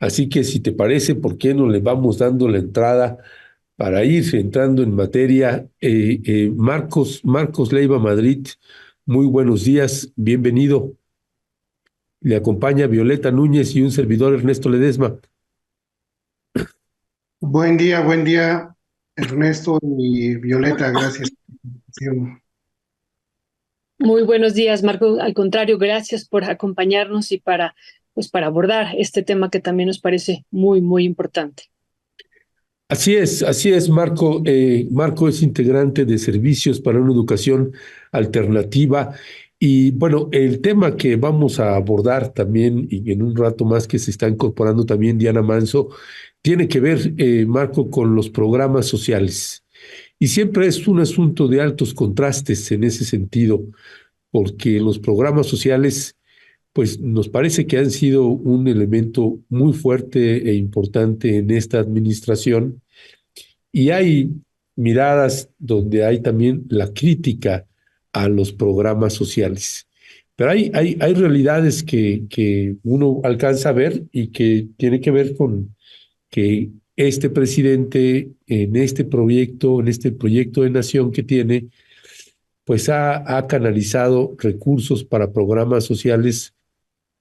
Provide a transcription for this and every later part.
Así que si te parece, ¿por qué no le vamos dando la entrada para ir entrando en materia? Marcos Leiva Madrid, muy buenos días, bienvenido. Le acompaña Violeta Núñez y un servidor Ernesto Ledesma. Buen día, Ernesto y Violeta, gracias por la invitación. Muy buenos días, Marco. Al contrario, gracias por acompañarnos y para abordar este tema que también nos parece muy, muy importante. Así es, Marco. Marco es integrante de Servicios para una Educación Alternativa. Y bueno, el tema que vamos a abordar también, y en un rato más que se está incorporando también Diana Manso, tiene que ver, Marco, con los programas sociales. Y siempre es un asunto de altos contrastes en ese sentido, porque los programas sociales, pues nos parece que han sido un elemento muy fuerte e importante en esta administración, y hay miradas donde hay también la crítica a los programas sociales. Pero hay realidades que uno alcanza a ver y que tiene que ver con que este presidente en este proyecto de nación que tiene, pues ha canalizado recursos para programas sociales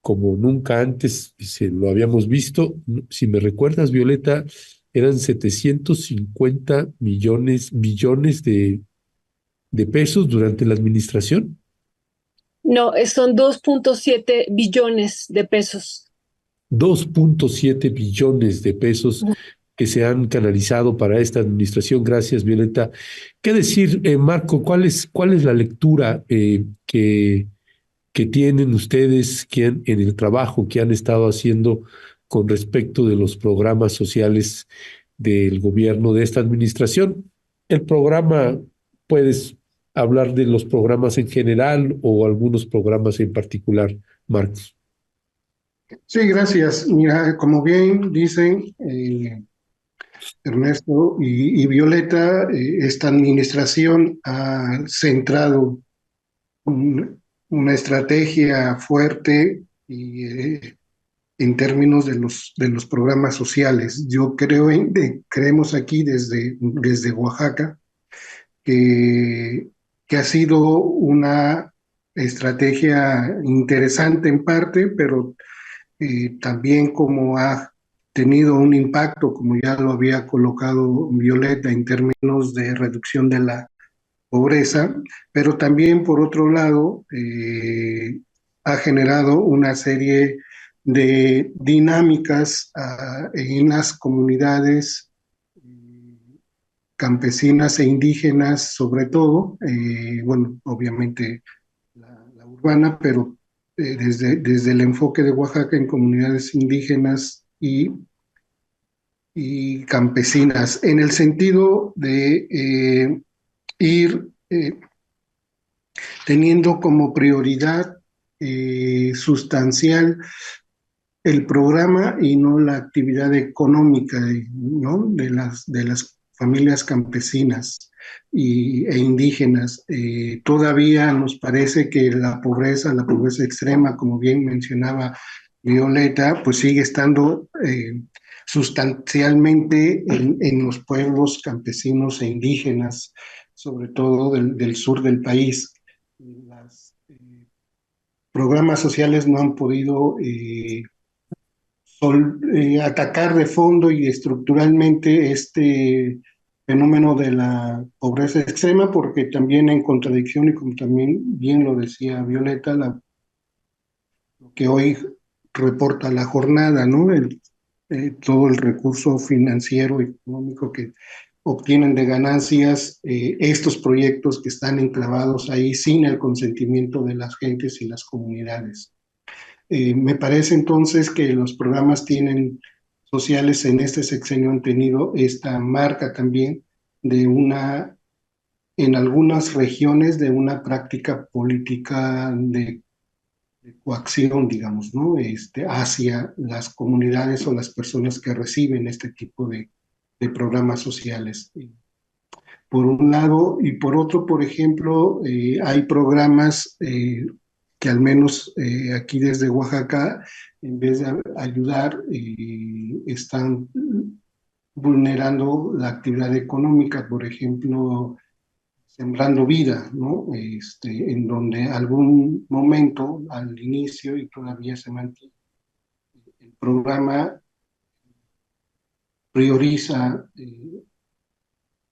como nunca antes se lo habíamos visto. Si me recuerdas, Violeta, eran 750 billones de pesos durante la administración. No, son 2.7 billones de pesos. 2.7 billones de pesos que se han canalizado para esta administración. Gracias, Violeta. ¿Qué decir, Marco? Cuál es la lectura que tienen ustedes en el trabajo que han estado haciendo con respecto de los programas sociales del gobierno de esta administración? El programa, puedes hablar de los programas en general o algunos programas en particular, Marcos. Sí, gracias. Mira, como bien dicen Ernesto y Violeta, esta administración ha centrado una estrategia fuerte en términos de los programas sociales. Yo creo, creemos aquí desde Oaxaca que, que ha sido una estrategia interesante en parte, pero también como ha tenido un impacto, como ya lo había colocado Violeta, en términos de reducción de la pobreza, pero también por otro lado ha generado una serie de dinámicas en las comunidades campesinas e indígenas, sobre todo, bueno, obviamente la urbana, pero desde el enfoque de Oaxaca en comunidades indígenas y campesinas, en el sentido de ir teniendo como prioridad sustancial el programa y no la actividad económica, ¿no? De las familias campesinas e indígenas. Todavía nos parece que la pobreza extrema, como bien mencionaba Violeta, pues sigue estando sustancialmente en los pueblos campesinos e indígenas, sobre todo del sur del país. Los programas sociales no han podido atacar de fondo y estructuralmente este fenómeno de la pobreza extrema, porque también en contradicción, y como también bien lo decía Violeta, lo que hoy reporta la jornada, ¿no? Todo el recurso financiero y económico que obtienen de ganancias estos proyectos que están enclavados ahí sin el consentimiento de las gentes y las comunidades. Me parece entonces que los programas tienen sociales en este sexenio han tenido esta marca también de en algunas regiones, de una práctica política de coacción, digamos, ¿no? Hacia las comunidades o las personas que reciben este tipo de programas sociales. Por un lado, y por otro, por ejemplo, hay programas que al menos aquí desde Oaxaca, en vez de ayudar, están vulnerando la actividad económica, por ejemplo, Sembrando Vida, ¿no? En donde algún momento al inicio y todavía se mantiene, el programa prioriza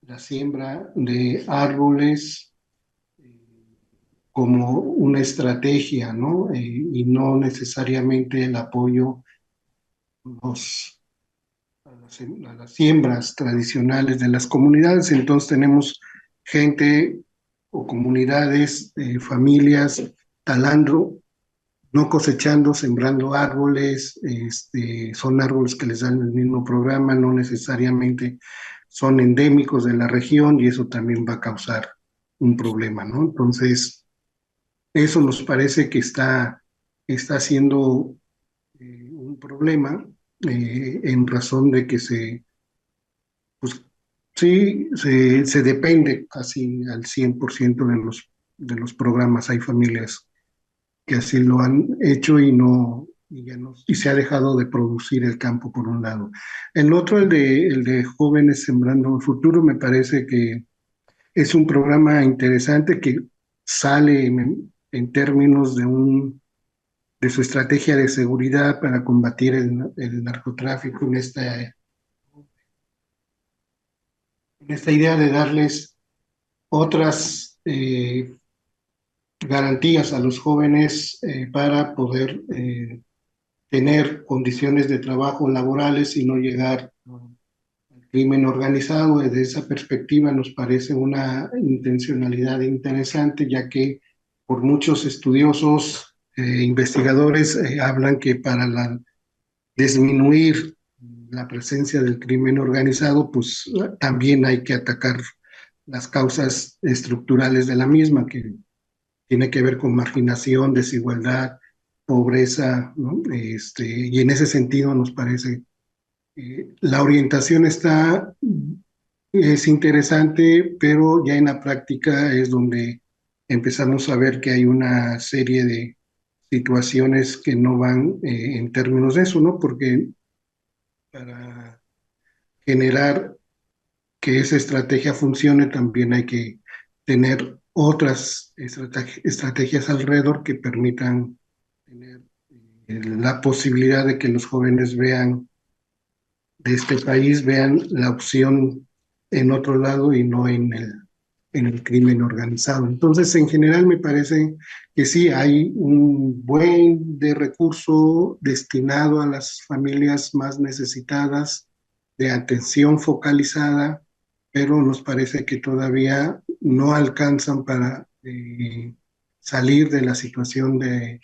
la siembra de árboles como una estrategia, ¿no? Y no necesariamente el apoyo los, a las siembras tradicionales de las comunidades. Entonces tenemos gente o comunidades, familias talando, no cosechando, sembrando árboles. Son árboles que les dan el mismo programa, no necesariamente son endémicos de la región y eso también va a causar un problema, ¿no? Entonces, eso nos parece que está siendo un problema en razón de que pues, sí, se depende casi al 100% de los programas. Hay familias que así lo han hecho y se ha dejado de producir el campo por un lado. El otro, el de Jóvenes Sembrando el Futuro, me parece que es un programa interesante que sale en términos de su estrategia de seguridad para combatir el narcotráfico en esta idea de darles otras garantías a los jóvenes para poder tener condiciones de trabajo laborales y no llegar al crimen organizado. Desde esa perspectiva nos parece una intencionalidad interesante, ya que por muchos estudiosos, investigadores, hablan que para disminuir la presencia del crimen organizado, pues también hay que atacar las causas estructurales de la misma, que tiene que ver con marginación, desigualdad, pobreza, ¿no? Y en ese sentido nos parece la orientación es interesante, pero ya en la práctica es donde empezamos a ver que hay una serie de situaciones que no van en términos de eso, ¿no? Porque para generar que esa estrategia funcione también hay que tener otras estrategias alrededor que permitan tener la posibilidad de que los jóvenes de este país vean la opción en otro lado y no en el crimen organizado. Entonces, en general me parece que sí, hay un buen de recurso destinado a las familias más necesitadas, de atención focalizada, pero nos parece que todavía no alcanzan para salir de la situación de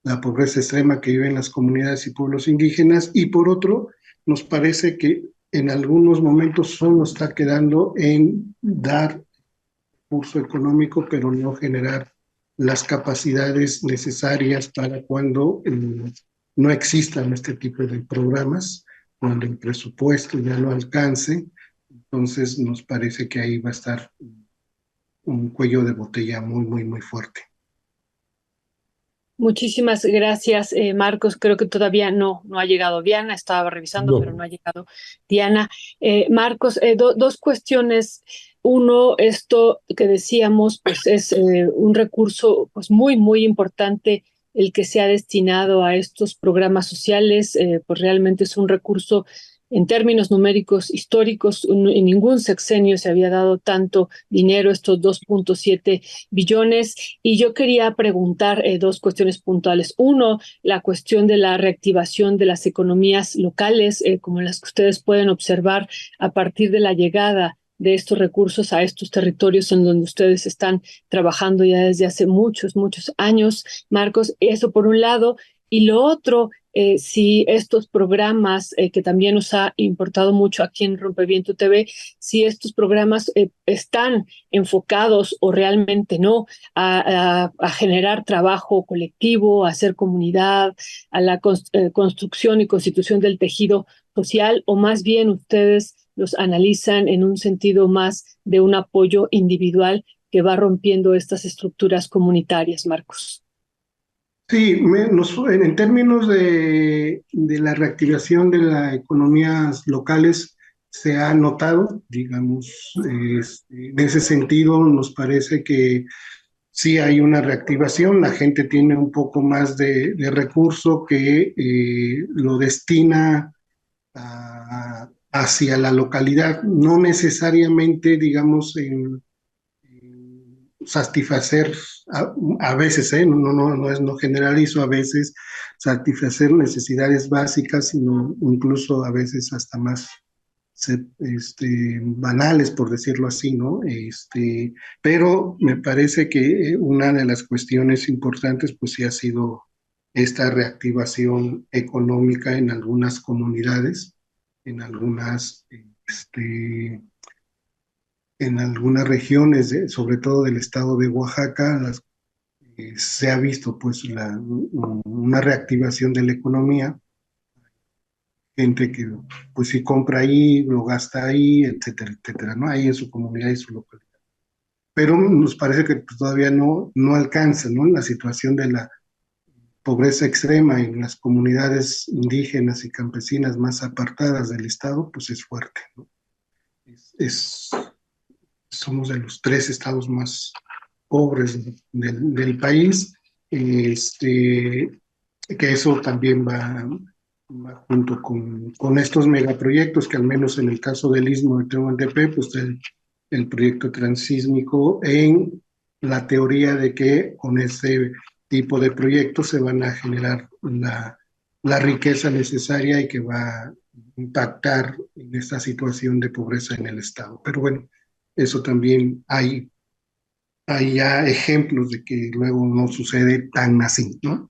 la pobreza extrema que viven las comunidades y pueblos indígenas. Y por otro, nos parece que en algunos momentos solo está quedando en dar curso económico, pero no generar las capacidades necesarias para cuando no existan este tipo de programas, cuando el presupuesto ya no alcance. Entonces nos parece que ahí va a estar un cuello de botella muy, muy, muy fuerte. Muchísimas gracias, Marcos. Creo que todavía no ha llegado Diana. Estaba revisando, pero No. no ha llegado Diana. Marcos, dos cuestiones. Uno, esto que decíamos, pues es un recurso pues muy importante el que se ha destinado a estos programas sociales. Pues realmente es un recurso en términos numéricos históricos. En ningún sexenio se había dado tanto dinero, estos 2.7 billones. Y yo quería preguntar dos cuestiones puntuales. Uno, la cuestión de la reactivación de las economías locales, como las que ustedes pueden observar a partir de la llegada de estos recursos a estos territorios en donde ustedes están trabajando ya desde hace muchos años, Marcos. Eso por un lado. Y lo otro, si estos programas que también nos ha importado mucho aquí en Rompeviento TV, si estos programas están enfocados o realmente no a generar trabajo colectivo, a hacer comunidad, a la construcción y constitución del tejido social, o más bien ustedes los analizan en un sentido más de un apoyo individual que va rompiendo estas estructuras comunitarias, Marcos. Sí, en términos de la reactivación de las economías locales se ha notado, digamos, en ese sentido nos parece que sí hay una reactivación, la gente tiene un poco más de recurso que lo destina hacia la localidad, no necesariamente, digamos, satisfacer a veces, no generalizo, a veces satisfacer necesidades básicas, sino incluso a veces hasta más banales, por decirlo así, ¿no? Pero me parece que una de las cuestiones importantes, pues sí ha sido esta reactivación económica en algunas comunidades, en en algunas regiones, sobre todo del estado de Oaxaca, se ha visto pues una reactivación de la economía, gente que pues si compra ahí, lo gasta ahí, etcétera, etcétera, ¿no? Ahí en su comunidad y su localidad. Pero nos parece que pues, todavía no alcanza, ¿no? La situación de la pobreza extrema en las comunidades indígenas y campesinas más apartadas del estado, pues es fuerte, ¿no? Es, es, Somos de los 3 estados más pobres del país, que eso también va junto con estos megaproyectos, que al menos en el caso del Istmo de Tehuantepec, pues el proyecto transísmico, en la teoría de que con ese tipo de proyectos se van a generar la riqueza necesaria y que va a impactar en esta situación de pobreza en el Estado. Pero bueno, eso también hay ya ejemplos de que luego no sucede tan así, ¿no?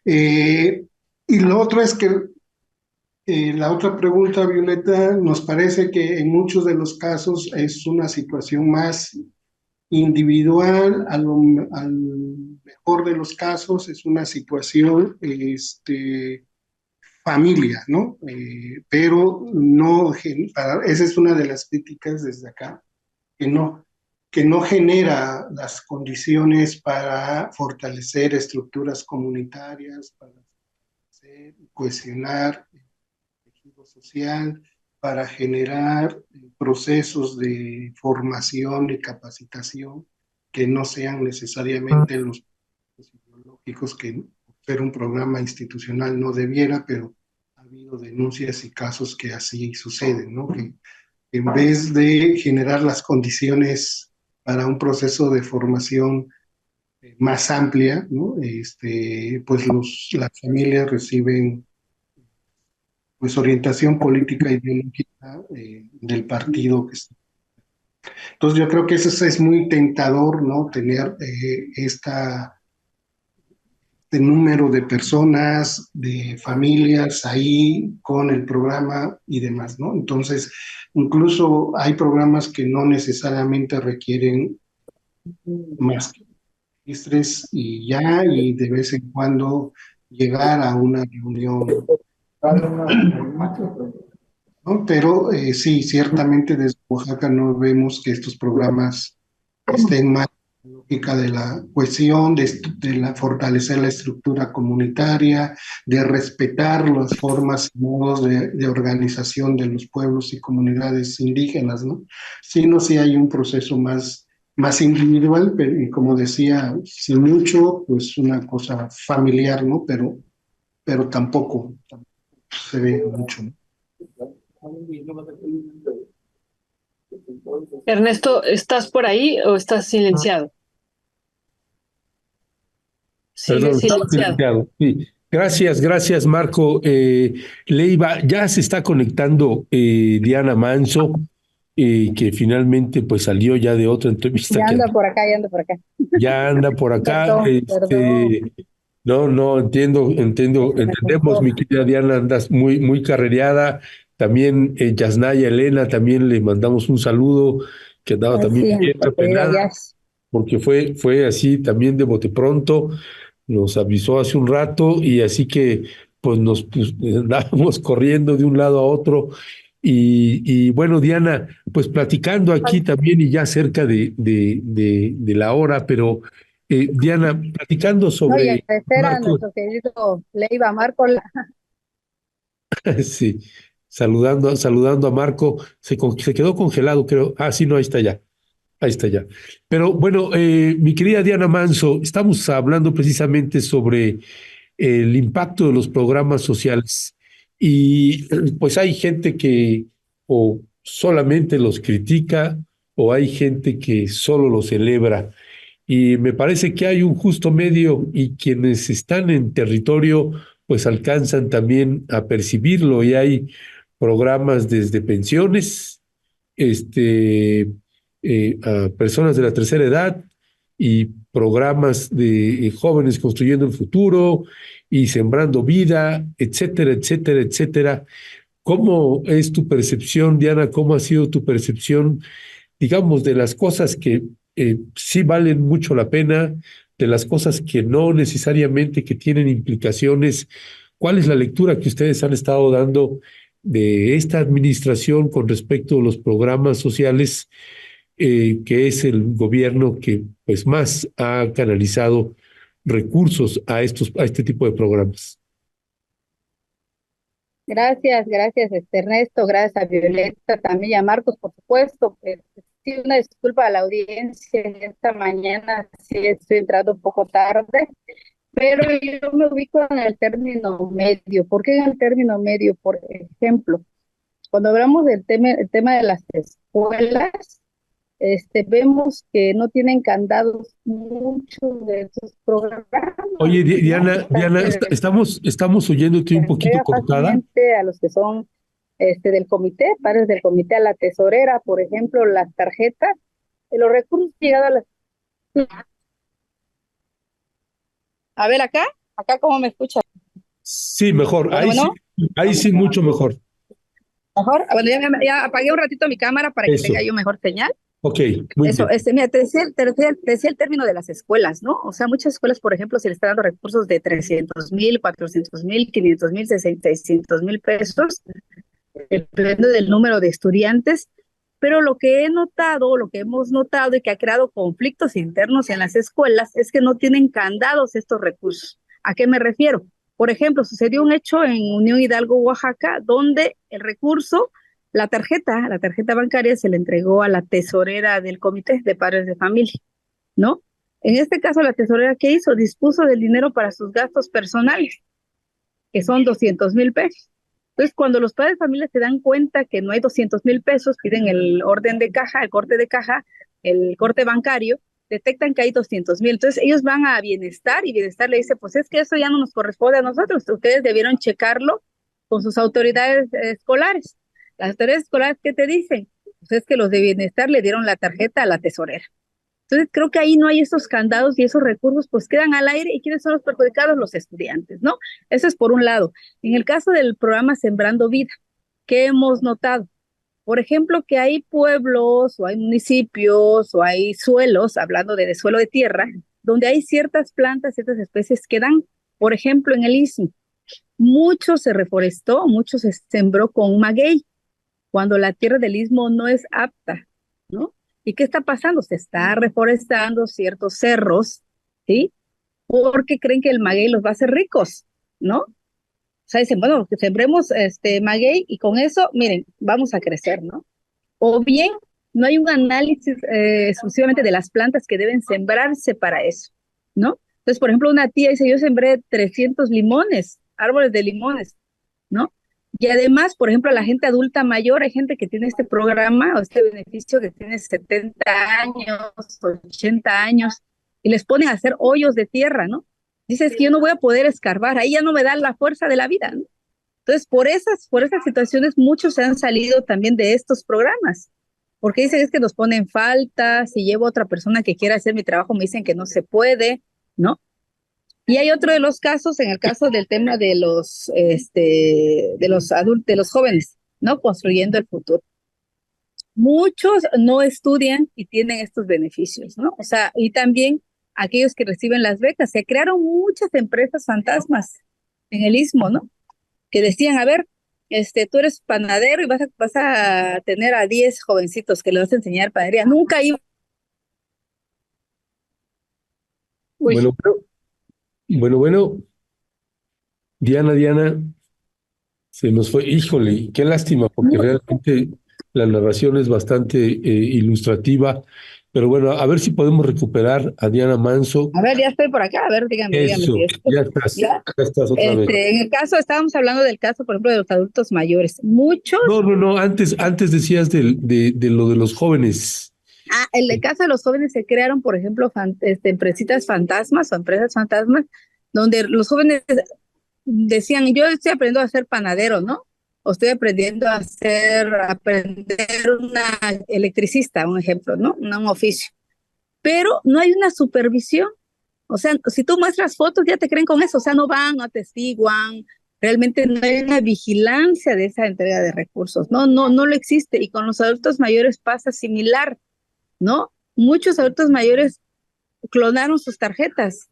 Eh, y lo otro es que la otra pregunta, Violeta, nos parece que en muchos de los casos es una situación más individual, al mejor de los casos es una situación familia, ¿no? Pero no, esa es una de las críticas desde acá, que que no genera las condiciones para fortalecer estructuras comunitarias, para cohesionar el tejido social, para generar procesos de formación y capacitación que no sean necesariamente los ideológicos que ser un programa institucional no debiera, pero ha habido denuncias y casos que así suceden, ¿no? Que en vez de generar las condiciones para un proceso de formación más amplia, ¿no? Pues las familias reciben pues orientación política e ideológica del partido que está. Entonces yo creo que eso es muy tentador, ¿no? Tener este número de personas, de familias ahí con el programa y demás, ¿no? Entonces, incluso hay programas que no necesariamente requieren más que registres y ya, y de vez en cuando llegar a una reunión, ¿no? Pero sí, ciertamente desde Oaxaca no vemos que estos programas estén más en la lógica de la cohesión, fortalecer la estructura comunitaria, de respetar las formas y modos de organización de los pueblos y comunidades indígenas, ¿no? Sino si hay un proceso más individual, pero, y como decía, sin mucho, pues una cosa familiar, ¿no? Pero tampoco se ve mucho, ¿no? Ernesto, ¿estás por ahí o estás silenciado? Sigue Perdón, estaba silenciado. silenciado. Sí. Gracias, Marco. Leiva, ya se está conectando Diana Manso, que finalmente pues salió ya de otra entrevista Ya que anda por acá, ya anda por acá. ya anda por acá. Perdón. No, Se me entendemos, juntó. mi querida Diana, andas muy carrereada. También Yasnaya Elena, también le mandamos un saludo, que andaba Ay, también sí, bien la querida apenada, Jazz. porque fue así también de bote pronto, nos avisó hace un rato y así que pues andábamos corriendo de un lado a otro. Y bueno, Diana, pues platicando aquí también y ya cerca de la hora, pero Diana, platicando No, y sobre agradecer a Marco, nuestro querido Leiva Marco. sí, saludando a Marco, se quedó congelado, creo. Ah, sí, no, ahí está ya. Ahí está ya. Pero bueno, mi querida Diana Manso, estamos hablando precisamente sobre el impacto de los programas sociales y pues hay gente que o solamente los critica o hay gente que solo los celebra. Y me parece que hay un justo medio y quienes están en territorio pues alcanzan también a percibirlo y hay programas desde pensiones, a personas de la tercera edad y programas de jóvenes construyendo el futuro y sembrando vida, etcétera, etcétera, etcétera. ¿Cómo es tu percepción, Diana? ¿Cómo ha sido tu percepción, digamos, de las cosas que sí valen mucho la pena, de las cosas que no necesariamente que tienen implicaciones? ¿Cuál es la lectura que ustedes han estado dando de esta administración con respecto a los programas sociales, que es el gobierno que pues más ha canalizado recursos a este tipo de programas? Gracias, Ernesto, gracias a Violeta, también y a Marcos, por supuesto. Sí, una disculpa a la audiencia en esta mañana, sí estoy entrando un poco tarde, pero yo me ubico en el término medio. ¿Por qué en el término medio? Por ejemplo, cuando hablamos el tema de las escuelas, vemos que no tienen candados muchos de esos programas, Oye, ¿no? Diana, O sea, estamos oyéndote se un poquito entrega cortada. fácilmente a los que son del comité, padres del comité, a la tesorera, por ejemplo, las tarjetas, los recursos llegados a las... A ver, acá cómo me escucha. Sí, mejor, Bueno, bueno, ahí sí, mucho mejor. mejor. Bueno, ya apagué un ratito mi cámara para que tenga Eso, yo mejor señal. ok, muy Eso, bien. mira, te decía el término de las escuelas, ¿no? O sea, muchas escuelas, por ejemplo, se le está dando recursos de 300,000, 400,000, 500,000, 600,000 pesos, dependiendo del número de estudiantes, pero lo que he notado, lo que hemos notado y que ha creado conflictos internos en las escuelas es que no tienen candados estos recursos. ¿A qué me refiero? Por ejemplo, sucedió un hecho en Unión Hidalgo, Oaxaca, donde el recurso, la tarjeta bancaria se le entregó a la tesorera del comité de padres de familia, ¿no? En este caso, la tesorera, ¿qué hizo? Dispuso del dinero para sus gastos personales, que son 200,000 pesos. Entonces, cuando los padres de familia se dan cuenta que no hay 200,000 pesos, piden el orden de caja, el corte de caja, el corte bancario, detectan que hay 200,000. Entonces, ellos van a Bienestar y Bienestar le dice, pues es que eso ya no nos corresponde a nosotros, ustedes debieron checarlo con sus autoridades escolares. Las autoridades escolares, ¿qué te dicen? Pues es que los de Bienestar le dieron la tarjeta a la tesorera. Entonces, creo que ahí no hay esos candados y esos recursos, pues quedan al aire. ¿Y quiénes son los perjudicados? Los estudiantes, ¿no? Eso es por un lado. En el caso del programa Sembrando Vida, ¿qué hemos notado? Por ejemplo, que hay pueblos o hay municipios o hay suelos, hablando de suelo de tierra, donde hay ciertas plantas, ciertas especies que dan. Por ejemplo, en el istmo, mucho se reforestó, mucho se sembró con maguey, cuando la tierra del istmo no es apta, ¿no? ¿Y qué está pasando? Se está reforestando ciertos cerros, ¿sí? Porque creen que el maguey los va a hacer ricos, ¿no? O sea, dicen, bueno, que sembremos maguey y con eso, miren, vamos a crecer, ¿no? O bien, no hay un análisis exclusivamente de las plantas que deben sembrarse para eso, ¿no? Entonces, por ejemplo, una tía dice, yo sembré 300 limones, árboles de limones, ¿no? Y además, por ejemplo, a la gente adulta mayor, hay gente que tiene este programa o este beneficio que tiene 70 años, 80 años, y les ponen a hacer hoyos de tierra, ¿no? Dices que yo no voy a poder escarbar, ahí ya no me da la fuerza de la vida, ¿no? Entonces, por esas situaciones, muchos se han salido también de estos programas, porque dicen es que nos ponen falta, si llevo a otra persona que quiera hacer mi trabajo, me dicen que no se puede, ¿no? Y hay otro de los casos, en el caso del tema de los adultos, de los jóvenes, ¿no? Construyendo el futuro. Muchos no estudian y tienen estos beneficios, ¿no? O sea, y también aquellos que reciben las becas. Se crearon muchas empresas fantasmas en el Istmo, ¿no? Que decían, a ver, tú eres panadero y vas a tener a 10 jovencitos que les vas a enseñar panadería. Nunca iban Uy, Bueno, bueno, Diana, se nos fue. Híjole, y qué lástima, porque realmente la narración es bastante ilustrativa. Pero bueno, a ver si podemos recuperar a Diana Manso. A ver, ya estoy por acá. A ver, dígame si Eso, esto. Ya. ya estás otra vez. En el caso, estábamos hablando del caso, por ejemplo, de los adultos mayores. Muchos, No, antes decías de lo de los jóvenes. en el caso de los jóvenes se crearon, por ejemplo, empresitas fantasmas o empresas fantasmas, donde los jóvenes decían, yo estoy aprendiendo a ser panadero, ¿no? O estoy aprendiendo aprender una electricista, un ejemplo, ¿no? Un oficio. Pero no hay una supervisión. O sea, si tú muestras fotos, ya te creen con eso, o sea, no van, no atestiguan, realmente no hay una vigilancia de esa entrega de recursos, no lo existe. Y con los adultos mayores pasa similar, ¿no? Muchos adultos mayores clonaron sus tarjetas,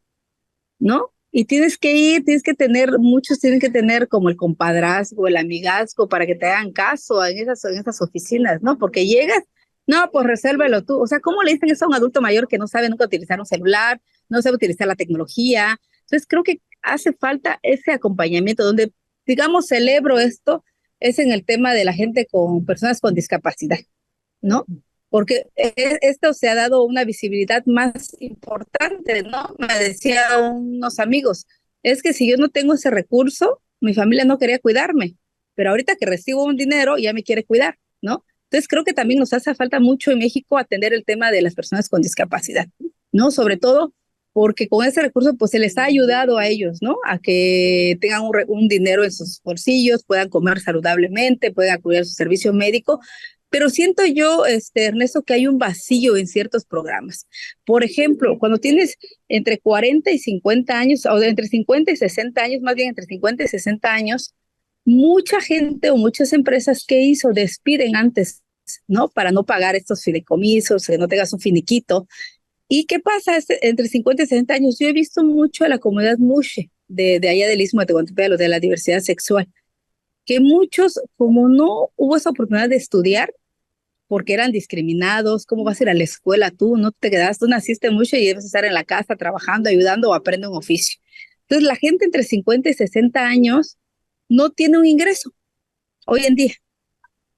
¿no? Y tienes que tener, muchos tienen que tener como el compadrazgo, el amigazgo para que te hagan caso en esas oficinas, ¿no? Porque llegas, no, pues resuélvelo tú. O sea, ¿cómo le dicen eso a un adulto mayor que no sabe nunca utilizar un celular, no sabe utilizar la tecnología? Entonces, creo que hace falta ese acompañamiento donde, digamos, celebro esto, es en el tema de la gente con personas con discapacidad, ¿no? Porque esto se ha dado una visibilidad más importante, ¿no? Me decía unos amigos, es que si yo no tengo ese recurso, mi familia no quería cuidarme, pero ahorita que recibo un dinero ya me quiere cuidar, ¿no? Entonces creo que también nos hace falta mucho en México atender el tema de las personas con discapacidad, ¿no? Sobre todo porque con ese recurso pues se les ha ayudado a ellos, ¿no? A que tengan un dinero en sus bolsillos, puedan comer saludablemente, puedan acudir a su servicio médico, pero siento yo, Ernesto, que hay un vacío en ciertos programas. Por ejemplo, cuando tienes entre 40 y 50 años, o entre 50 y 60 años, más bien entre 50 y 60 años, mucha gente o muchas empresas, ¿qué hizo? Despiden antes, ¿no? Para no pagar estos fideicomisos, que no tengas un finiquito. ¿Y qué pasa entre 50 y 60 años? Yo he visto mucho a la comunidad Mushe, de allá del Istmo de Tehuantepec, lo de la diversidad sexual, que muchos, como no hubo esa oportunidad de estudiar, porque eran discriminados, ¿cómo vas a ir a la escuela tú? No te quedas, tú naciste mucho y debes estar en la casa trabajando, ayudando o aprende un oficio. Entonces la gente entre 50 y 60 años no tiene un ingreso hoy en día,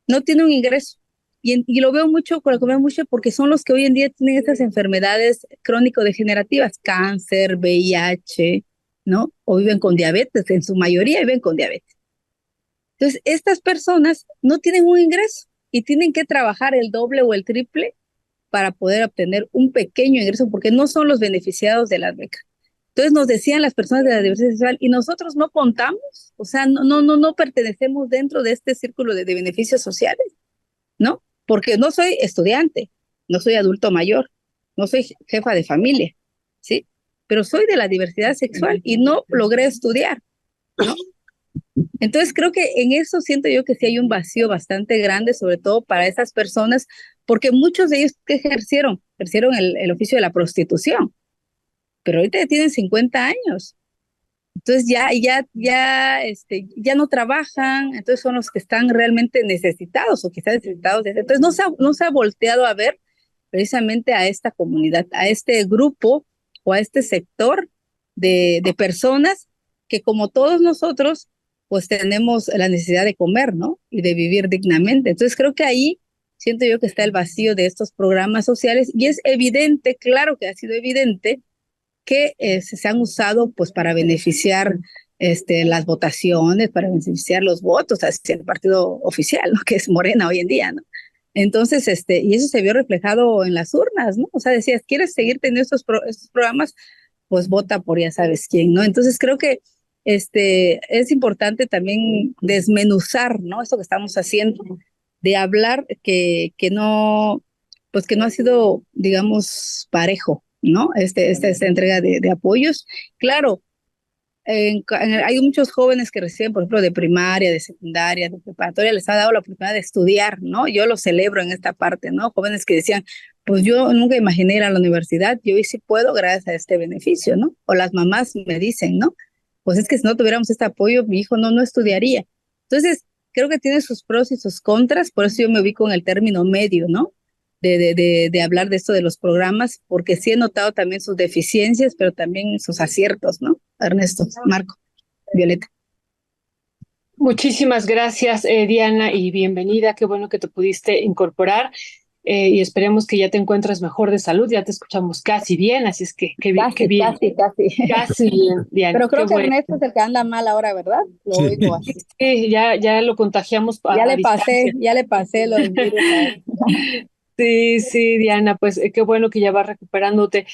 no tiene un ingreso. Y lo veo mucho, lo veo mucho porque son los que hoy en día tienen estas enfermedades crónico-degenerativas, cáncer, VIH, ¿no? O viven con diabetes, en su mayoría viven con diabetes. Entonces, estas personas no tienen un ingreso y tienen que trabajar el doble o el triple para poder obtener un pequeño ingreso porque no son los beneficiados de las becas. Entonces nos decían las personas de la diversidad sexual y nosotros no contamos, o sea, no pertenecemos dentro de este círculo de beneficios sociales, ¿no? Porque no soy estudiante, no soy adulto mayor, no soy jefa de familia, ¿sí? Pero soy de la diversidad sexual y no logré estudiar, ¿no? Entonces creo que en eso siento yo que sí hay un vacío bastante grande, sobre todo para esas personas, porque muchos de ellos que ejercieron el oficio de la prostitución, pero ahorita ya tienen 50 años. Entonces ya no trabajan, entonces son los que están realmente necesitados o que están necesitados de eso. Entonces no se ha volteado a ver precisamente a esta comunidad, a este grupo o a este sector de personas que como todos nosotros, pues tenemos la necesidad de comer, ¿no? Y de vivir dignamente. Entonces creo que ahí siento yo que está el vacío de estos programas sociales y es evidente, claro que ha sido evidente, que se han usado pues para beneficiar las votaciones, para beneficiar los votos hacia el partido oficial, ¿no? Que es Morena hoy en día, ¿no? Entonces, y eso se vio reflejado en las urnas, ¿no? O sea, decías, ¿quieres seguir teniendo estos programas? Pues vota por ya sabes quién, ¿no? Entonces creo que es importante también desmenuzar, ¿no? Esto que estamos haciendo, de hablar que no, pues que no ha sido, digamos, parejo, ¿no? Esta entrega de apoyos. Claro, hay muchos jóvenes que reciben, por ejemplo, de primaria, de secundaria, de preparatoria, les ha dado la oportunidad de estudiar, ¿no? Yo lo celebro en esta parte, ¿no? Jóvenes que decían, pues yo nunca imaginé ir a la universidad y hoy sí puedo gracias a este beneficio, ¿no? O las mamás me dicen, ¿no? Pues es que si no tuviéramos este apoyo, mi hijo no estudiaría. Entonces, creo que tiene sus pros y sus contras, por eso yo me ubico en el término medio, ¿no? de hablar de esto de los programas, porque sí he notado también sus deficiencias, pero también sus aciertos, ¿no? Ernesto, Marco, Violeta. Muchísimas gracias, Diana, y bienvenida. Qué bueno que te pudiste incorporar y esperemos que ya te encuentres mejor de salud. Ya te escuchamos casi bien, así es que qué bien, qué Casi, bien. casi, casi. Casi bien, Diana, Pero qué creo que bueno. Ernesto es el que anda mal ahora, ¿verdad? Lo Sí. oigo así. Sí, ya lo contagiamos a distancia. Ya le pasé lo del virus a él. Sí, sí, Diana, pues qué bueno que ya vas recuperándote.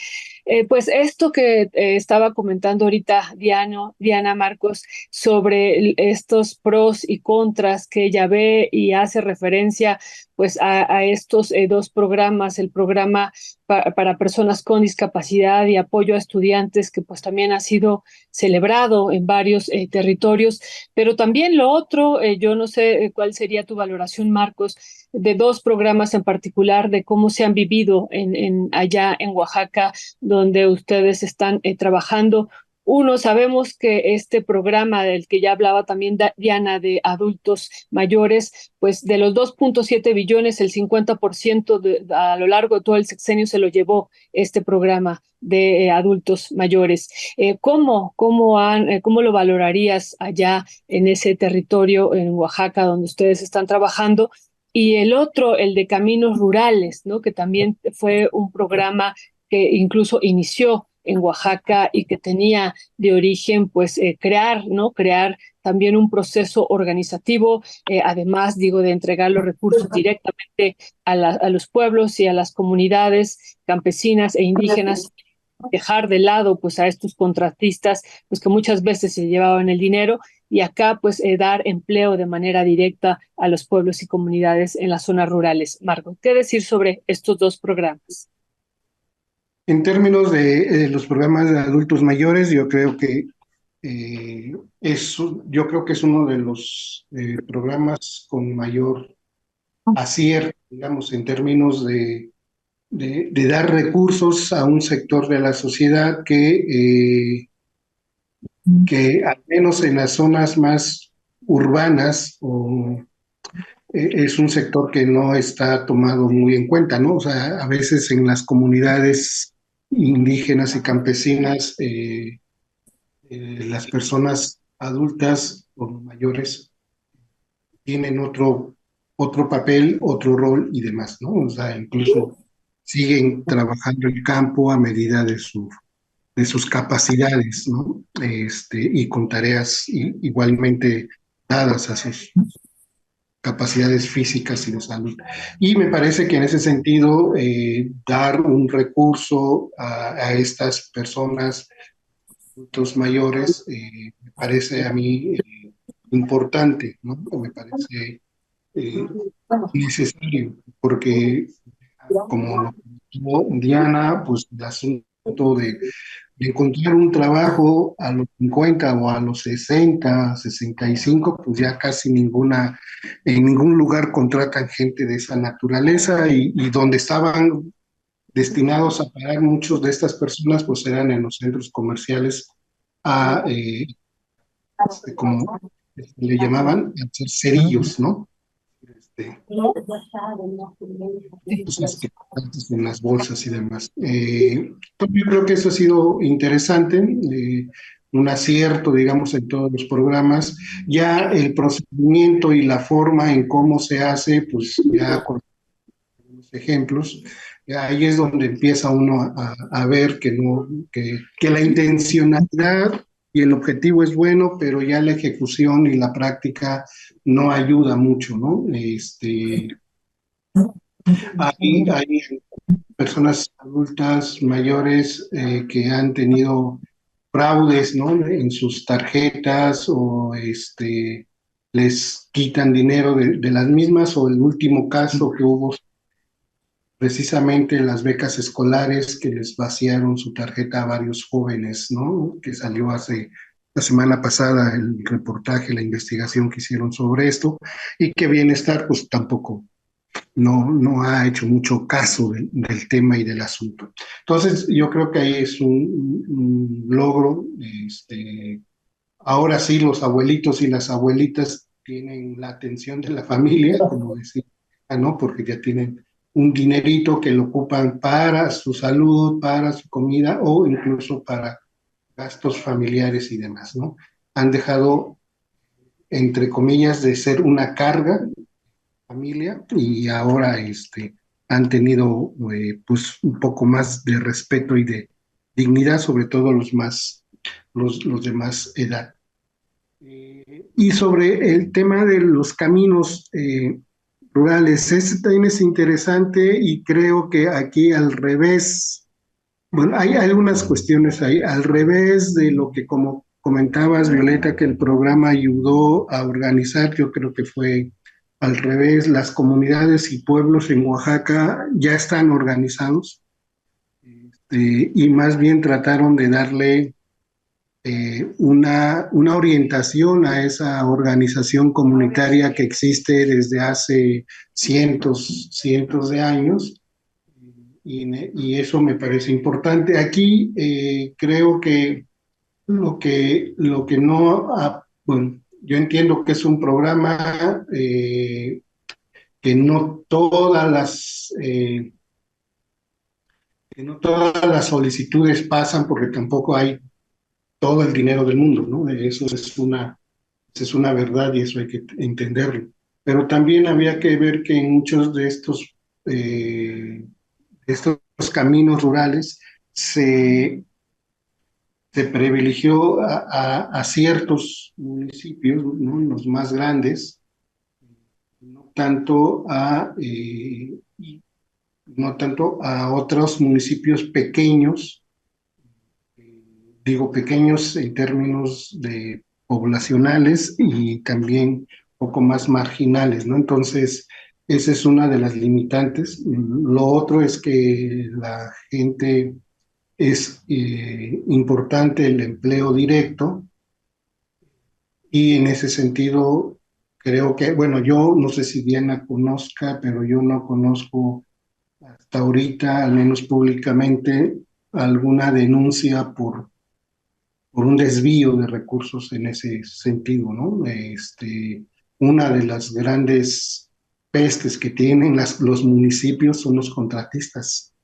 Pues esto que estaba comentando ahorita Diana Marcos sobre estos pros y contras que ella ve y hace referencia pues a estos dos programas, el programa para personas con discapacidad y apoyo a estudiantes que pues también ha sido celebrado en varios territorios, pero también lo otro, yo no sé cuál sería tu valoración, Marcos, de dos programas en particular, de cómo se han vivido allá en Oaxaca, donde ustedes están trabajando. Uno, sabemos que este programa del que ya hablaba también Diana de adultos mayores, pues de los 2.7 billones, el 50% a lo largo de todo el sexenio se lo llevó este programa de adultos mayores. ¿Cómo lo valorarías allá en ese territorio, en Oaxaca, donde ustedes están trabajando? Y el otro, el de Caminos Rurales, ¿no? Que también fue un programa que incluso inició en Oaxaca y que tenía de origen, pues, crear, ¿no? Crear también un proceso organizativo, además, digo, de entregar los recursos directamente a los pueblos y a las comunidades campesinas e indígenas, dejar de lado, pues, a estos contratistas, pues, que muchas veces se llevaban el dinero y acá pues dar empleo de manera directa a los pueblos y comunidades en las zonas rurales. Marco, ¿qué decir sobre estos dos programas? En términos de los programas de adultos mayores, yo creo que es uno de los programas con mayor acierto, digamos, en términos de dar recursos a un sector de la sociedad que al menos en las zonas más urbanas es un sector que no está tomado muy en cuenta, ¿no? O sea, a veces en las comunidades indígenas y campesinas, las personas adultas o mayores tienen otro papel, otro rol y demás, ¿no? O sea, incluso siguen trabajando el campo a medida de sus capacidades, ¿no? Y con tareas igualmente dadas a sus capacidades físicas y de salud. Y me parece que en ese sentido, dar un recurso a estas personas, adultos mayores, me parece a mí importante, ¿no? Me parece eh, necesario, porque como lo comentó Diana, pues el asunto de encontrar un trabajo a los 50 o a los 60, 65, pues ya casi en ningún lugar contratan gente de esa naturaleza y donde estaban destinados a parar muchos de estas personas, pues eran en los centros comerciales a, como le llamaban, a ser cerillos, ¿no? Cosas que antes en las bolsas y demás. Yo creo que eso ha sido interesante, un acierto, digamos, en todos los programas. Ya el procedimiento y la forma en cómo se hace, pues ya con los ejemplos, ya ahí es donde empieza uno a ver que la intencionalidad y el objetivo es bueno, pero ya la ejecución y la práctica no ayuda mucho, ¿no? Hay personas adultas mayores que han tenido fraudes, ¿no? En sus tarjetas o les quitan dinero de las mismas, o el último caso que hubo precisamente las becas escolares que les vaciaron su tarjeta a varios jóvenes, ¿no? Que salió hace la semana pasada el reportaje, la investigación que hicieron sobre esto, y que Bienestar pues tampoco no ha hecho mucho caso del tema y del asunto. Entonces, yo creo que ahí es un logro. Ahora sí, los abuelitos y las abuelitas tienen la atención de la familia, como decía, ¿no? Porque ya tienen un dinerito que lo ocupan para su salud, para su comida o incluso para gastos familiares y demás, ¿no? Han dejado, entre comillas, de ser una carga familia y ahora han tenido pues un poco más de respeto y de dignidad, sobre todo los de más edad. Y sobre el tema de los caminos rurales, ese también es interesante y creo que aquí al revés, bueno, hay algunas cuestiones ahí, al revés de lo que como comentabas, Violeta, que el programa ayudó a organizar, yo creo que fue al revés, las comunidades y pueblos en Oaxaca ya están organizados y más bien trataron de darle una orientación a esa organización comunitaria que existe desde hace cientos de años y eso me parece importante. Aquí creo que lo que no, bueno, yo entiendo que es un programa que que no todas las solicitudes pasan porque tampoco hay todo el dinero del mundo, ¿no? Esa es una verdad y eso hay que entenderlo. Pero también había que ver que en muchos eh, estos caminos rurales se privilegió a ciertos municipios, ¿no? Los más grandes, no tanto no tanto a otros municipios pequeños, digo pequeños en términos de poblacionales y también poco más marginales, ¿no? Entonces, esa es una de las limitantes. Lo otro es que la gente es importante el empleo directo y en ese sentido creo que, bueno, yo no sé si Diana conozca, pero yo no conozco hasta ahorita, al menos públicamente, alguna denuncia por un desvío de recursos en ese sentido, ¿no? Una de las grandes pestes que tienen los municipios son los contratistas,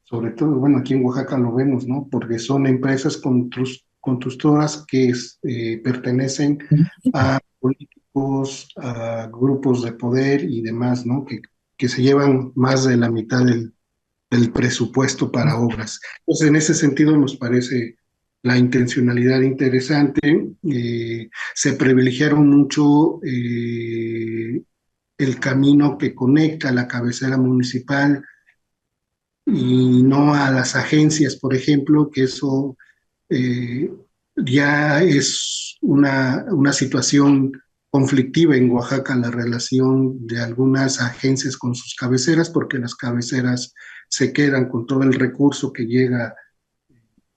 sobre todo, bueno, aquí en Oaxaca lo vemos, ¿no? Porque son empresas constructoras que pertenecen a políticos, a grupos de poder y demás, ¿no? Que se llevan más de la mitad del presupuesto para obras. Entonces, en ese sentido nos parece la intencionalidad interesante. Se privilegiaron mucho el camino que conecta la cabecera municipal y no a las agencias, por ejemplo, que eso eh, ya es una situación conflictiva en Oaxaca, la relación de algunas agencias con sus cabeceras, porque las cabeceras se quedan con todo el recurso que llega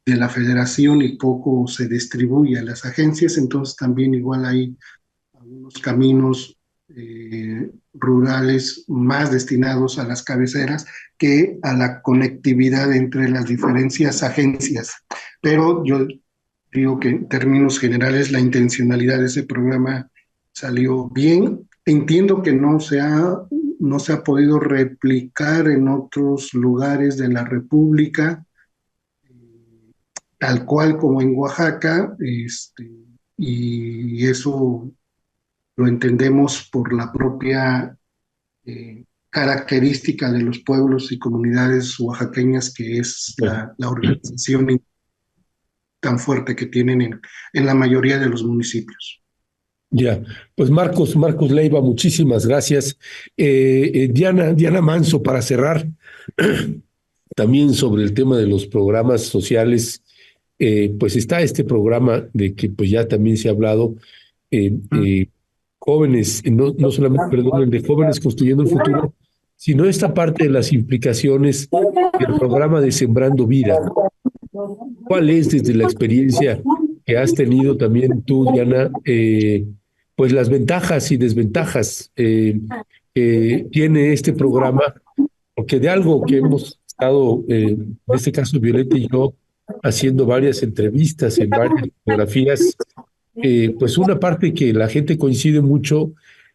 de la federación y poco se distribuye a las agencias, entonces también igual hay algunos caminos rurales más destinados a las cabeceras que a la conectividad entre las diferentes agencias. Pero yo digo que en términos generales la intencionalidad de ese programa salió bien. Entiendo que no se ha podido replicar en otros lugares de la República, tal cual como en Oaxaca, y eso lo entendemos por la propia característica de los pueblos y comunidades oaxaqueñas, que es la organización tan fuerte que tienen en la mayoría de los municipios. Ya, pues Marcos Leiva, muchísimas gracias. Diana Manso, para cerrar, también sobre el tema de los programas sociales, pues está este programa de que pues ya también se ha hablado, jóvenes, no solamente, perdón, de jóvenes construyendo el futuro, sino esta parte de las implicaciones del programa de Sembrando Vida. ¿Cuál es desde la experiencia que has tenido también tú, Diana, pues las ventajas y desventajas que tiene este programa? Porque de algo que hemos estado, en este caso Violeta y yo, haciendo varias entrevistas en varias fotografías, pues una parte que la gente coincide mucho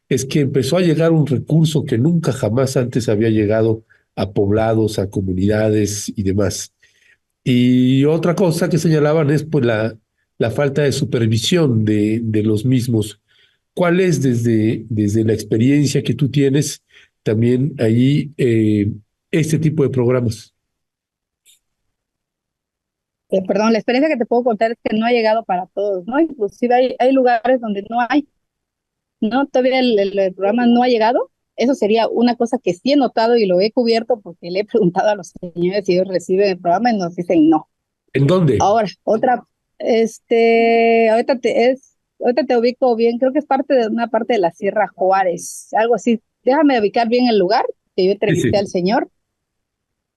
es que empezó a llegar un recurso que nunca jamás antes había llegado a poblados, a comunidades y demás. Y otra cosa que señalaban es pues la falta de supervisión de los mismos. ¿Cuál es desde la experiencia que tú tienes también ahí este tipo de programas? Perdón, la experiencia que te puedo contar es que no ha llegado para todos, ¿no? Inclusive hay lugares donde no hay, ¿no? Todavía el programa no ha llegado. Eso sería una cosa que sí he notado y lo he cubierto porque le he preguntado a los señores si ellos reciben el programa y nos dicen no. ¿En dónde? Ahora, ahorita te ubico bien, creo que es parte de una parte de la Sierra Juárez, algo así. Déjame ubicar bien el lugar, que yo Sí, entrevisté sí. al señor.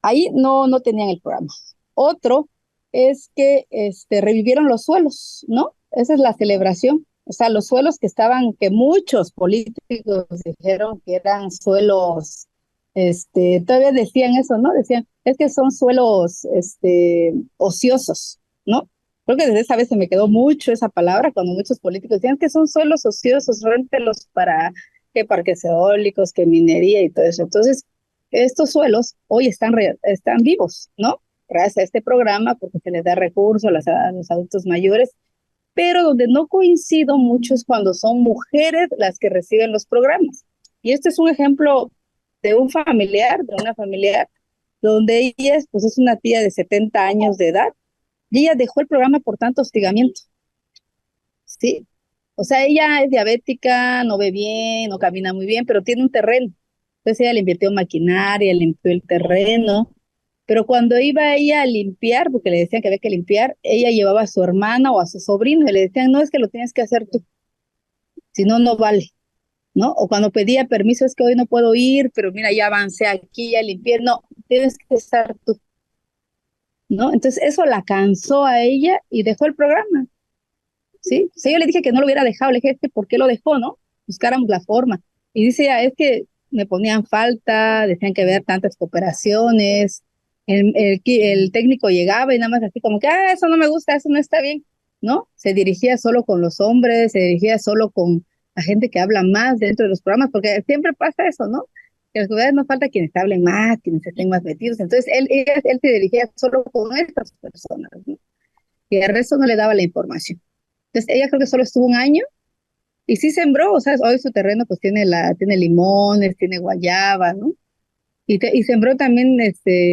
Ahí no tenían el programa. Otro es que revivieron los suelos, ¿no? Esa es la celebración. O sea, los suelos que estaban, que muchos políticos dijeron que eran suelos, todavía decían eso, ¿no? Decían, es que son suelos, ociosos, ¿no? Creo que desde esa vez se me quedó mucho esa palabra cuando muchos políticos decían que son suelos ociosos, réntelos para que parques eólicos, que minería y todo eso. Entonces, estos suelos hoy están vivos, ¿no? Gracias a este programa, porque se les da recursos a los adultos mayores, pero donde no coincido mucho es cuando son mujeres las que reciben los programas. Y este es un ejemplo de una familiar, donde ella pues es una tía de 70 años de edad, y ella dejó el programa por tanto hostigamiento, ¿sí? O sea, ella es diabética, no ve bien, no camina muy bien, pero tiene un terreno. Entonces ella le invirtió maquinaria, limpió el terreno, pero cuando iba ella a limpiar, porque le decían que había que limpiar, ella llevaba a su hermana o a su sobrino y le decían, no, es que lo tienes que hacer tú, si no, no vale, ¿no? O cuando pedía permiso, es que hoy no puedo ir, pero mira, ya avancé aquí, ya limpié, no, tienes que estar tú, ¿no? Entonces eso la cansó a ella y dejó el programa, ¿sí? O sea, yo le dije que no lo hubiera dejado, le dije, es que ¿por qué lo dejó, no? Buscáramos la forma. Y dice ella, es que me ponían falta, decían que había tantas cooperaciones, el técnico llegaba y nada más así como que, eso no me gusta, eso no está bien, ¿no? Se dirigía solo con los hombres, se dirigía solo con la gente que habla más dentro de los programas, porque siempre pasa eso, ¿no? Que en las comunidades no falta quienes hablen más, quienes estén más metidos. Entonces, él se dirigía solo con estas personas, ¿no? Y el resto no le daba la información. Entonces, ella creo que solo estuvo un año y sí sembró, o sea, hoy su terreno pues tiene limones, tiene guayaba, ¿no? Y sembró también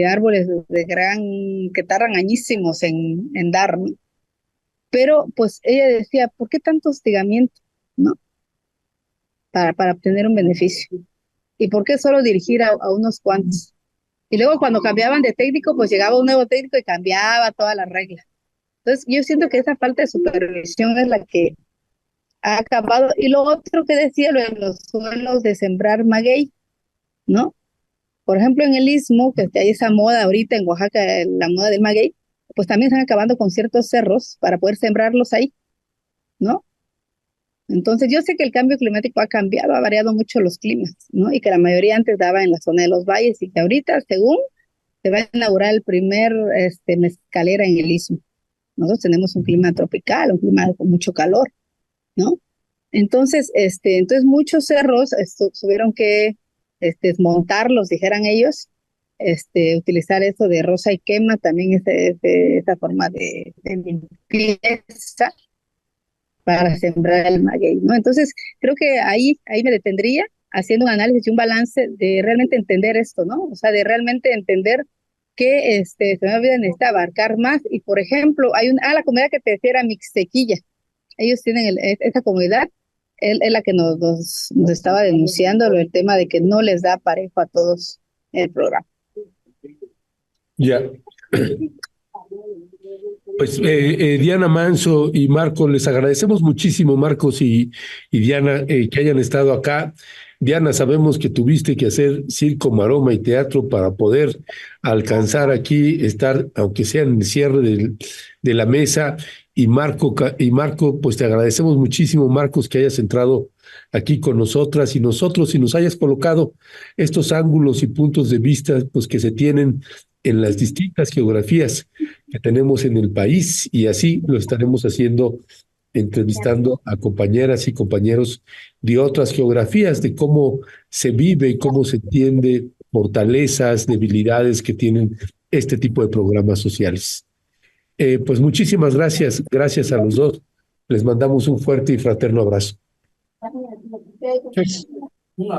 árboles que tardan añísimos en dar, ¿no? Pero pues ella decía, ¿por qué tanto hostigamiento, ¿no? Para obtener un beneficio. ¿Y por qué solo dirigir a unos cuantos? Y luego cuando cambiaban de técnico, pues llegaba un nuevo técnico y cambiaba todas las reglas. Entonces yo siento que esa falta de supervisión es la que ha acabado. Y lo otro que decía, lo de los suelos de sembrar maguey, ¿no? Por ejemplo, en el Istmo, que hay esa moda ahorita en Oaxaca, la moda del maguey, pues también están acabando con ciertos cerros para poder sembrarlos ahí, ¿no? Entonces, yo sé que el cambio climático ha cambiado, ha variado mucho los climas, ¿no? Y que la mayoría antes daba en la zona de los valles y que ahorita, según, se va a inaugurar el primer mezcalera en el Istmo. Nosotros tenemos un clima tropical, un clima con mucho calor, ¿no? Entonces muchos cerros tuvieron que desmontarlos, dijeran ellos, utilizar eso de rosa y quema, también esa forma de limpieza para sembrar el maguey, ¿no? Entonces, creo que ahí me detendría haciendo un análisis y un balance de realmente entender esto, ¿no? O sea, de realmente entender que se me olvida, necesita abarcar más. Y, por ejemplo, la comunidad que te decía era Mixtequilla. Ellos tienen esa comunidad, él es la que nos estaba denunciando el tema de que no les da parejo a todos el programa. Ya. Pues Diana Manso y Marco, les agradecemos muchísimo, Marcos y Diana, que hayan estado acá. Diana, sabemos que tuviste que hacer circo, maroma y teatro para poder alcanzar aquí, estar, aunque sea en el cierre de la mesa. Y Marco, pues te agradecemos muchísimo, Marcos, que hayas entrado aquí con nosotras y nosotros y nos hayas colocado estos ángulos y puntos de vista pues, que se tienen en las distintas geografías que tenemos en el país y así lo estaremos haciendo entrevistando a compañeras y compañeros de otras geografías, de cómo se vive y cómo se entiende fortalezas, debilidades que tienen este tipo de programas sociales. Pues muchísimas gracias, gracias a los dos. Les mandamos un fuerte y fraterno abrazo.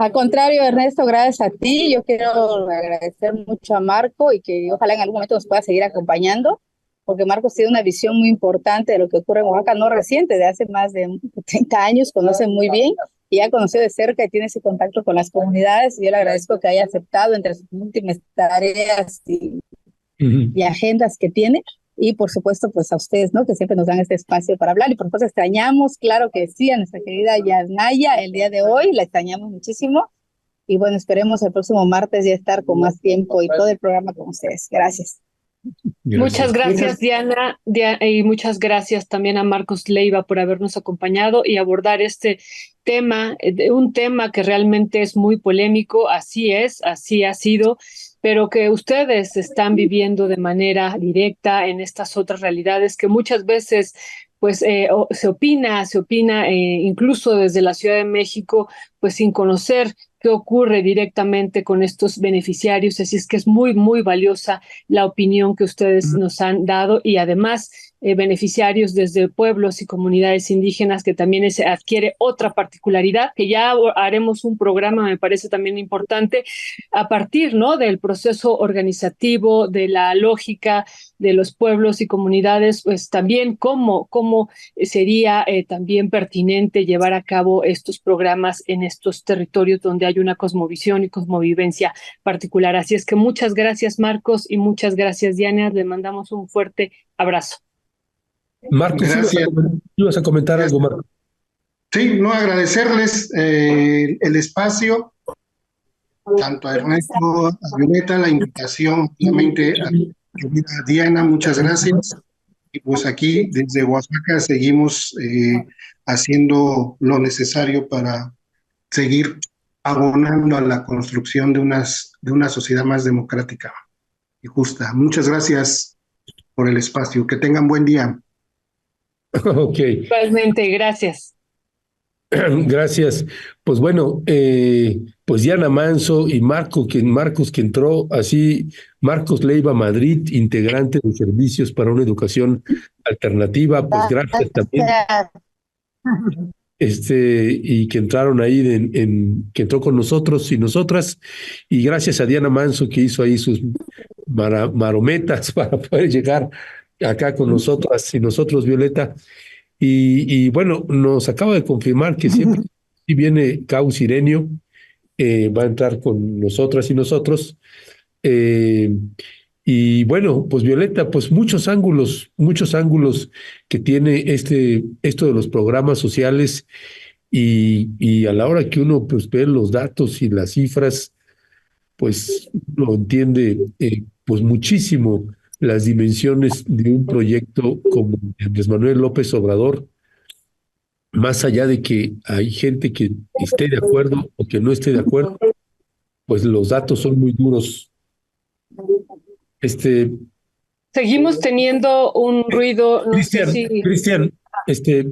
Al contrario, Ernesto, gracias a ti. Yo quiero agradecer mucho a Marco y que ojalá en algún momento nos pueda seguir acompañando, porque Marcos tiene una visión muy importante de lo que ocurre en Oaxaca, no reciente, de hace más de 30 años, conoce muy bien y ha conocido de cerca y tiene ese contacto con las comunidades. Y yo le agradezco que haya aceptado entre sus múltiples tareas y agendas que tiene. Y por supuesto, pues a ustedes, ¿no? Que siempre nos dan este espacio para hablar. Y por supuesto extrañamos, claro que sí, a nuestra querida Yanaya el día de hoy, la extrañamos muchísimo. Y bueno, esperemos el próximo martes ya estar con más tiempo y todo el programa con ustedes. Gracias. Muchas gracias, Diana, y muchas gracias también a Marcos Leiva por habernos acompañado y abordar este tema, un tema que realmente es muy polémico, así es, así ha sido, pero que ustedes están viviendo de manera directa en estas otras realidades que muchas veces pues se opina, incluso desde la Ciudad de México, pues sin conocer qué ocurre directamente con estos beneficiarios, así es que es muy, muy valiosa la opinión que ustedes nos han dado y además beneficiarios desde pueblos y comunidades indígenas, que también se adquiere otra particularidad, que ya haremos un programa, me parece también importante, a partir, ¿no?, del proceso organizativo, de la lógica de los pueblos y comunidades, pues también cómo sería también pertinente llevar a cabo estos programas en estos territorios donde hay una cosmovisión y cosmovivencia particular. Así es que muchas gracias, Marcos, y muchas gracias, Diana. Le mandamos un fuerte abrazo. Marcos, Gracias. ¿ibas a comentar algo, Marcos? Sí, no agradecerles el espacio, tanto a Ernesto, a Violeta, la invitación, obviamente a Diana, muchas gracias. Y pues aquí desde Oaxaca seguimos haciendo lo necesario para seguir abonando a la construcción de una sociedad más democrática y justa. Muchas gracias por el espacio. Que tengan buen día. Ok. Igualmente, gracias. Gracias. Pues bueno, pues Diana Manso y Marcos que entró así, Marcos Leiva Madrid, integrante de Servicios para una Educación Alternativa, pues gracias también. Y que entraron ahí, que entró con nosotros y nosotras, y gracias a Diana Manso que hizo ahí sus marometas para poder llegar acá con nosotras y nosotros, Violeta. Y bueno, nos acaba de confirmar que siempre si viene Caus Irenio, va a entrar con nosotras y nosotros. Y bueno, pues Violeta, pues muchos ángulos que tiene esto de los programas sociales y a la hora que uno pues ve los datos y las cifras, pues uno entiende pues muchísimo las dimensiones de un proyecto como Andrés Manuel López Obrador, más allá de que hay gente que esté de acuerdo o que no esté de acuerdo, pues los datos son muy duros. Seguimos teniendo un ruido, no sé si... Cristian,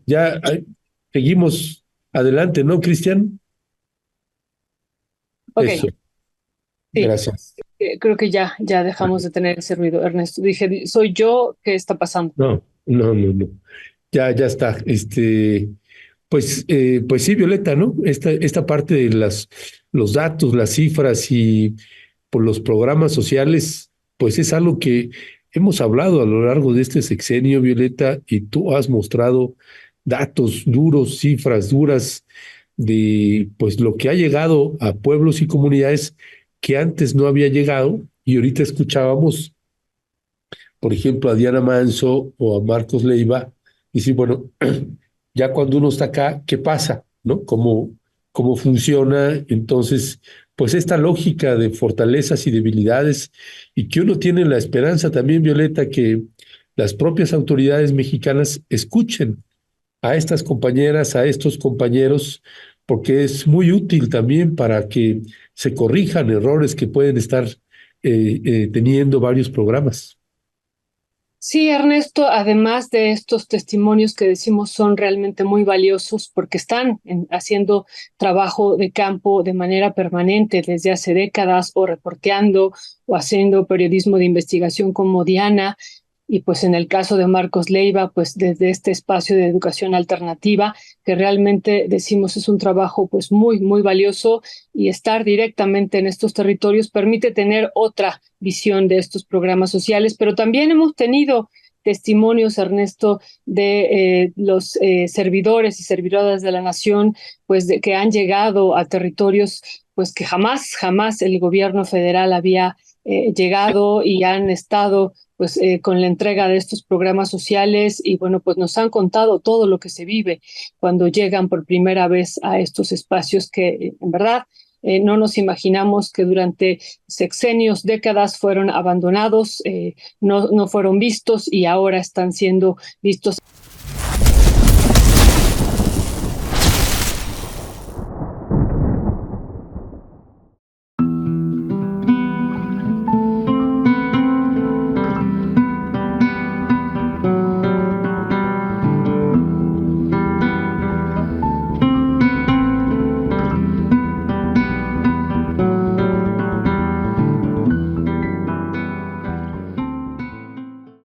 ya seguimos adelante, ¿no, Cristian? Ok. Eso. Sí. Gracias. Creo que ya dejamos de tener ese ruido, Ernesto. Dije, ¿soy yo? ¿Qué está pasando? No. Ya está. Pues sí, Violeta, ¿no? Esta parte de los datos, las cifras y por los programas sociales, pues es algo que hemos hablado a lo largo de este sexenio, Violeta, y tú has mostrado datos duros, cifras duras de pues lo que ha llegado a pueblos y comunidades que antes no había llegado, y ahorita escuchábamos, por ejemplo, a Diana Manso o a Marcos Leiva, y sí, bueno, ya cuando uno está acá, ¿qué pasa? ¿No? ¿Cómo funciona? Entonces, pues esta lógica de fortalezas y debilidades, y que uno tiene la esperanza también, Violeta, que las propias autoridades mexicanas escuchen a estas compañeras, a estos compañeros, porque es muy útil también para que se corrijan errores que pueden estar teniendo varios programas. Sí, Ernesto, además de estos testimonios que decimos son realmente muy valiosos porque están haciendo trabajo de campo de manera permanente desde hace décadas o reporteando o haciendo periodismo de investigación como Diana. Y pues en el caso de Marcos Leiva, pues desde este espacio de educación alternativa, que realmente decimos es un trabajo pues muy, muy valioso, y estar directamente en estos territorios permite tener otra visión de estos programas sociales, pero también hemos tenido testimonios, Ernesto, de los servidores y servidoras de la nación, pues de que han llegado a territorios pues que jamás el gobierno federal había llegado, y han estado pues con la entrega de estos programas sociales, y bueno, pues nos han contado todo lo que se vive cuando llegan por primera vez a estos espacios que en verdad no nos imaginamos que durante sexenios, décadas fueron abandonados, no fueron vistos y ahora están siendo vistos.